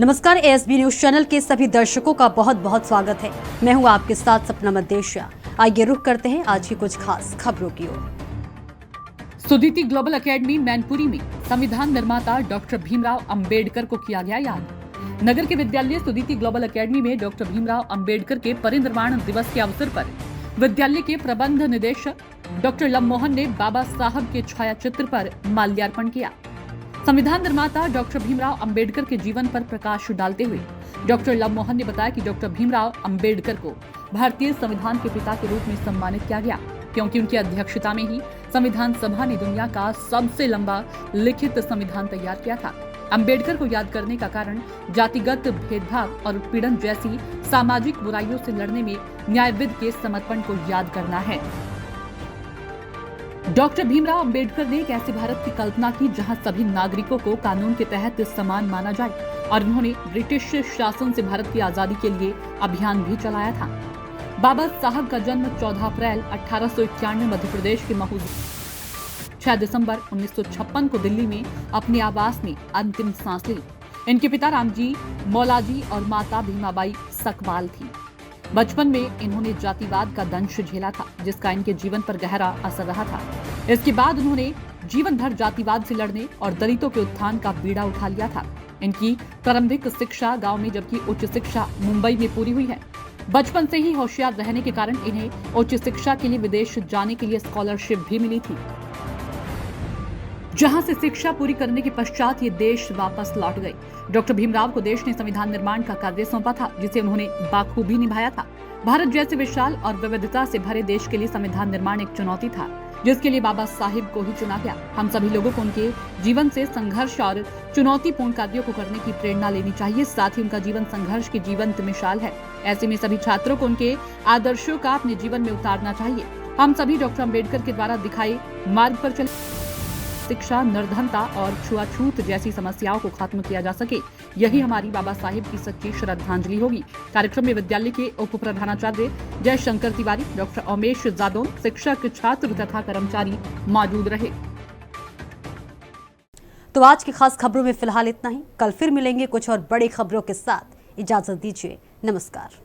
नमस्कार, ASB news channel के सभी दर्शकों का बहुत बहुत स्वागत है। मैं हूं आपके साथ सपना मदेशिया। आइए रुख करते हैं आज की कुछ खास खबरों की ओर। सुदीति ग्लोबल एकेडमी मैनपुरी में संविधान निर्माता डॉक्टर भीमराव अंबेडकर को किया गया याद। नगर के विद्यालय सुदीति ग्लोबल एकेडमी में डॉक्टर भीमराव अंबेडकर के परिनिर्वाण दिवस के अवसर पर विद्यालय के प्रबंध निदेशक डॉक्टर लवमोहन ने बाबा साहब के छायाचित्र पर माल्यार्पण किया। संविधान निर्माता डॉक्टर भीमराव अंबेडकर के जीवन पर प्रकाश डालते हुए डॉक्टर लवमोहन ने बताया कि डॉक्टर भीमराव अंबेडकर को भारतीय संविधान के पिता के रूप में सम्मानित किया गया, क्योंकि उनकी अध्यक्षता में ही संविधान सभा ने दुनिया का सबसे लंबा लिखित संविधान तैयार किया था। अंबेडकर को याद करने का कारण जातिगत भेदभाव और उत्पीड़न जैसी सामाजिक बुराइयों से लड़ने में न्यायविद के समर्पण को याद करना है। डॉक्टर भीमराव अंबेडकर ने एक ऐसे भारत की कल्पना की जहां सभी नागरिकों को कानून के तहत समान माना जाए, और उन्होंने ब्रिटिश शासन से भारत की आजादी के लिए अभियान भी चलाया था। बाबा साहब का जन्म 14 अप्रैल 1891 मध्य प्रदेश के महू, 6 दिसंबर 1956 को दिल्ली में अपने आवास में अंतिम सांस ली। इनके पिता रामजी मौलाजी और माता भीमाबाई सकबाल थी। बचपन में इन्होंने जातिवाद का दंश झेला था, जिसका इनके जीवन पर गहरा असर रहा था। इसके बाद उन्होंने जीवन भर जातिवाद से लड़ने और दलितों के उत्थान का बीड़ा उठा लिया था। इनकी प्रारंभिक शिक्षा गांव में, जबकि उच्च शिक्षा मुंबई में पूरी हुई है। बचपन से ही होशियार रहने के कारण इन्हें उच्च शिक्षा के लिए विदेश जाने के लिए स्कॉलरशिप भी मिली थी, जहां से शिक्षा पूरी करने के पश्चात ये देश वापस लौट गए। डॉक्टर भीमराव को देश ने संविधान निर्माण का कार्य सौंपा था, जिसे उन्होंने बाखूबी निभाया था। भारत जैसे विशाल और विविधता से भरे देश के लिए संविधान निर्माण एक चुनौती था, जिसके लिए बाबा साहिब को ही चुना गया। हम सभी लोगों को उनके जीवन से संघर्ष और चुनौतीपूर्ण कार्यों को करने की प्रेरणा लेनी चाहिए। साथ ही उनका जीवन संघर्ष की जीवंत मिसाल है। ऐसे में सभी छात्रों को उनके आदर्शों का अपने जीवन में उतारना चाहिए। हम सभी डॉक्टर अम्बेडकर के द्वारा दिखाए मार्ग पर चले, शिक्षा, निर्धनता और छुआछूत जैसी समस्याओं को खत्म किया जा सके, यही हमारी बाबा साहिब की सच्ची श्रद्धांजलि होगी। कार्यक्रम में विद्यालय के उप प्रधानाचार्य जयशंकर तिवारी, डॉक्टर उमेश जादौन, शिक्षक, छात्र तथा कर्मचारी मौजूद रहे। तो आज की खास खबरों में फिलहाल इतना ही। कल फिर मिलेंगे कुछ और बड़ी खबरों के साथ। इजाजत दीजिए, नमस्कार।